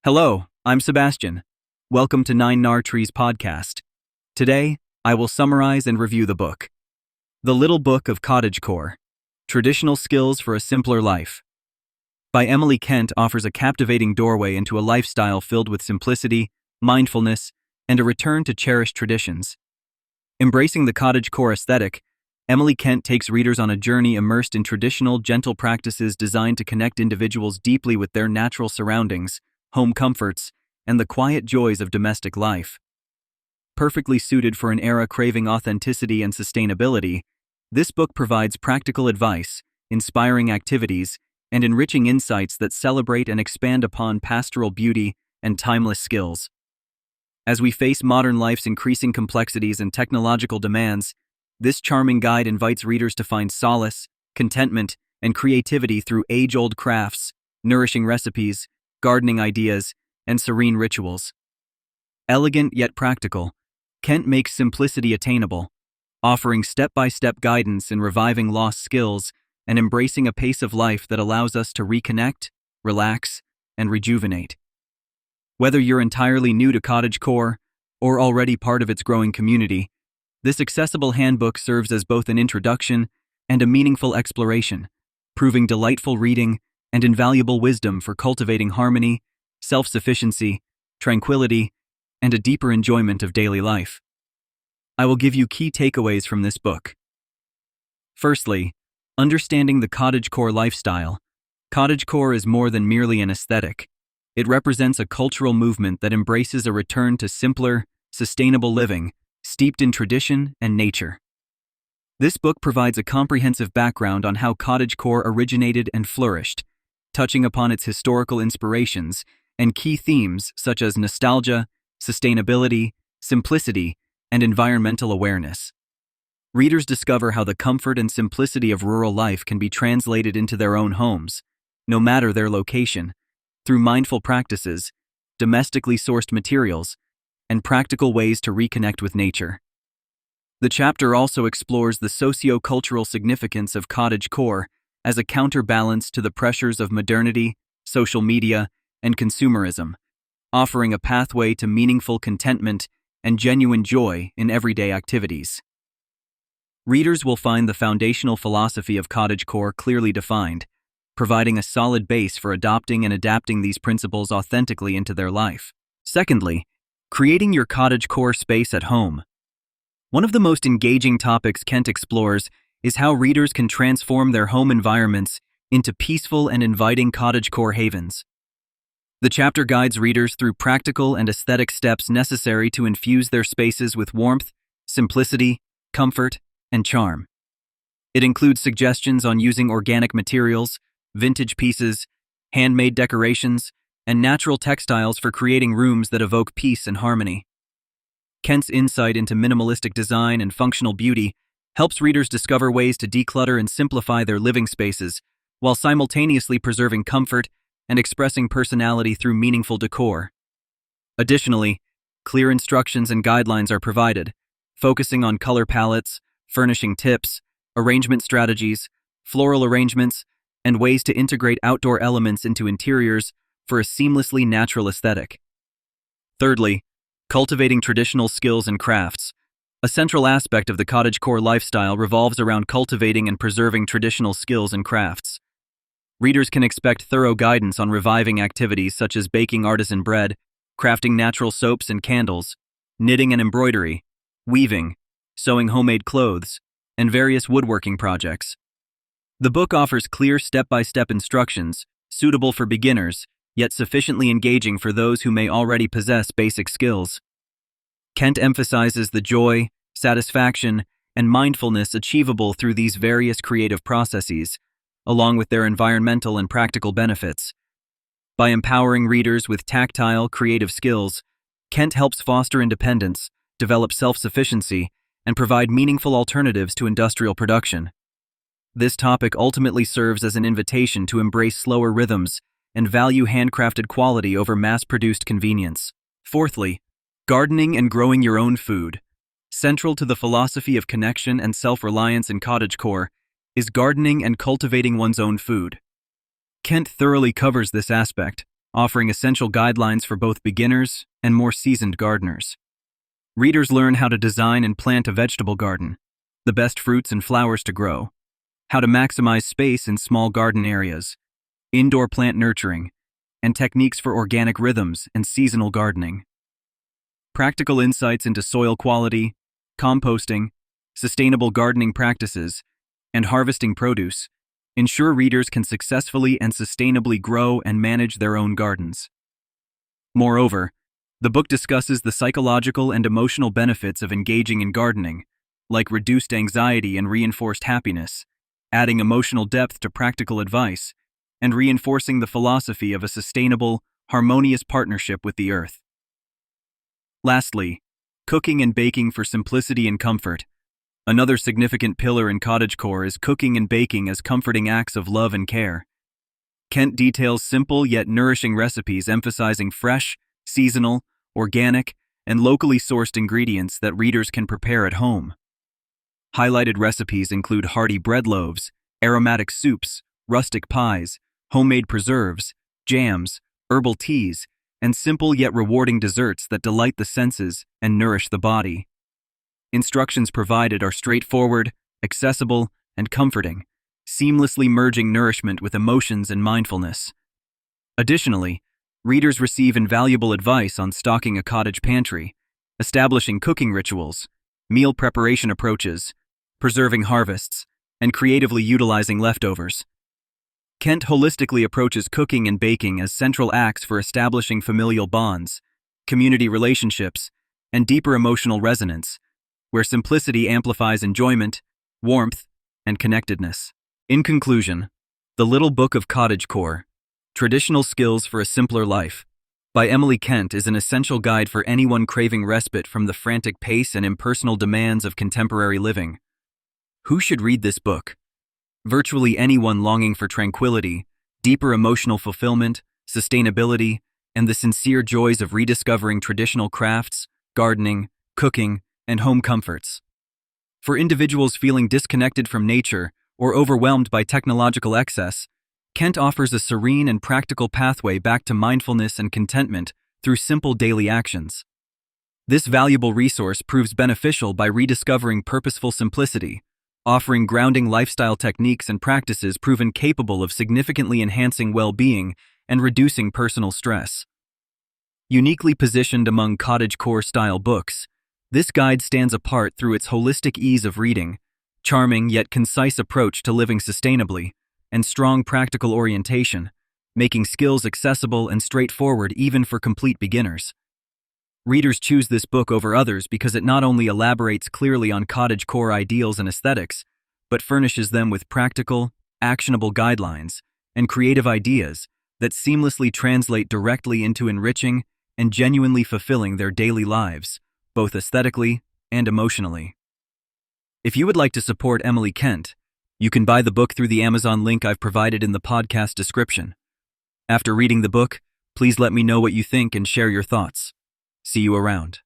Hello, I'm Sebastian. Welcome to Nine Nar Trees podcast. Today, I will summarize and review the book. The Little Book of Cottagecore: Traditional Skills for a Simpler Life by Emily Kent offers a captivating doorway into a lifestyle filled with simplicity, mindfulness, and a return to cherished traditions. Embracing the cottagecore aesthetic, Emily Kent takes readers on a journey immersed in traditional, gentle practices designed to connect individuals deeply with their natural surroundings, home comforts, and the quiet joys of domestic life. Perfectly suited for an era craving authenticity and sustainability, this book provides practical advice, inspiring activities, and enriching insights that celebrate and expand upon pastoral beauty and timeless skills. As we face modern life's increasing complexities and technological demands, this charming guide invites readers to find solace, contentment, and creativity through age-old crafts, nourishing recipes, gardening ideas, and serene rituals. Elegant yet practical, Kent makes simplicity attainable, offering step-by-step guidance in reviving lost skills and embracing a pace of life that allows us to reconnect, relax, and rejuvenate. Whether you're entirely new to cottagecore or already part of its growing community, this accessible handbook serves as both an introduction and a meaningful exploration, proving delightful reading and invaluable wisdom for cultivating harmony, self-sufficiency, tranquility, and a deeper enjoyment of daily life. I will give you key takeaways from this book. Firstly, understanding the cottagecore lifestyle. Cottagecore is more than merely an aesthetic. It represents a cultural movement that embraces a return to simpler, sustainable living, steeped in tradition and nature. This book provides a comprehensive background on how cottagecore originated and flourished, touching upon its historical inspirations and key themes such as nostalgia, sustainability, simplicity, and environmental awareness. Readers discover how the comfort and simplicity of rural life can be translated into their own homes, no matter their location, through mindful practices, domestically sourced materials, and practical ways to reconnect with nature. The chapter also explores the socio-cultural significance of cottagecore as a counterbalance to the pressures of modernity, social media, and consumerism, offering a pathway to meaningful contentment and genuine joy in everyday activities. Readers will find the foundational philosophy of cottagecore clearly defined, providing a solid base for adopting and adapting these principles authentically into their life. Secondly, creating your cottagecore space at home. One of the most engaging topics Kent explores is how readers can transform their home environments into peaceful and inviting cottagecore havens. The chapter guides readers through practical and aesthetic steps necessary to infuse their spaces with warmth, simplicity, comfort, and charm. It includes suggestions on using organic materials, vintage pieces, handmade decorations, and natural textiles for creating rooms that evoke peace and harmony. Kent's insight into minimalistic design and functional beauty helps readers discover ways to declutter and simplify their living spaces, while simultaneously preserving comfort and expressing personality through meaningful decor. Additionally, clear instructions and guidelines are provided, focusing on color palettes, furnishing tips, arrangement strategies, floral arrangements, and ways to integrate outdoor elements into interiors for a seamlessly natural aesthetic. Thirdly, cultivating traditional skills and crafts. A central aspect of the cottagecore lifestyle revolves around cultivating and preserving traditional skills and crafts. Readers can expect thorough guidance on reviving activities such as baking artisan bread, crafting natural soaps and candles, knitting and embroidery, weaving, sewing homemade clothes, and various woodworking projects. The book offers clear step-by-step instructions, suitable for beginners, yet sufficiently engaging for those who may already possess basic skills. Kent emphasizes the joy, satisfaction, and mindfulness achievable through these various creative processes, along with their environmental and practical benefits. By empowering readers with tactile, creative skills, Kent helps foster independence, develop self-sufficiency, and provide meaningful alternatives to industrial production. This topic ultimately serves as an invitation to embrace slower rhythms and value handcrafted quality over mass-produced convenience. Fourthly, gardening and growing your own food. Central to the philosophy of connection and self-reliance in cottagecore is gardening and cultivating one's own food. Kent thoroughly covers this aspect, offering essential guidelines for both beginners and more seasoned gardeners. Readers learn how to design and plant a vegetable garden, the best fruits and flowers to grow, how to maximize space in small garden areas, indoor plant nurturing, and techniques for organic rhythms and seasonal gardening. Practical insights into soil quality, composting, sustainable gardening practices, and harvesting produce ensure readers can successfully and sustainably grow and manage their own gardens. Moreover, the book discusses the psychological and emotional benefits of engaging in gardening, like reduced anxiety and reinforced happiness, adding emotional depth to practical advice, and reinforcing the philosophy of a sustainable, harmonious partnership with the earth. Lastly, cooking and baking for simplicity and comfort. Another significant pillar in cottagecore is cooking and baking as comforting acts of love and care. Kent details simple yet nourishing recipes emphasizing fresh, seasonal, organic, and locally sourced ingredients that readers can prepare at home. Highlighted recipes include hearty bread loaves, aromatic soups, rustic pies, homemade preserves, jams, herbal teas, and simple yet rewarding desserts that delight the senses and nourish the body. Instructions provided are straightforward, accessible, and comforting, seamlessly merging nourishment with emotions and mindfulness. Additionally, readers receive invaluable advice on stocking a cottage pantry, establishing cooking rituals, meal preparation approaches, preserving harvests, and creatively utilizing leftovers. Kent holistically approaches cooking and baking as central acts for establishing familial bonds, community relationships, and deeper emotional resonance, where simplicity amplifies enjoyment, warmth, and connectedness. In conclusion, The Little Book of Cottagecore, Traditional Skills for a Simpler Life, by Emily Kent is an essential guide for anyone craving respite from the frantic pace and impersonal demands of contemporary living. Who should read this book? Virtually anyone longing for tranquility, deeper emotional fulfillment, sustainability, and the sincere joys of rediscovering traditional crafts, gardening, cooking, and home comforts. For individuals feeling disconnected from nature or overwhelmed by technological excess, Kent offers a serene and practical pathway back to mindfulness and contentment through simple daily actions. This valuable resource proves beneficial by rediscovering purposeful simplicity, offering grounding lifestyle techniques and practices proven capable of significantly enhancing well-being and reducing personal stress. Uniquely positioned among cottagecore-style books, this guide stands apart through its holistic ease of reading, charming yet concise approach to living sustainably, and strong practical orientation, making skills accessible and straightforward even for complete beginners. Readers choose this book over others because it not only elaborates clearly on cottagecore ideals and aesthetics, but furnishes them with practical, actionable guidelines and creative ideas that seamlessly translate directly into enriching and genuinely fulfilling their daily lives, both aesthetically and emotionally. If you would like to support Emily Kent, you can buy the book through the Amazon link I've provided in the podcast description. After reading the book, please let me know what you think and share your thoughts. See you around.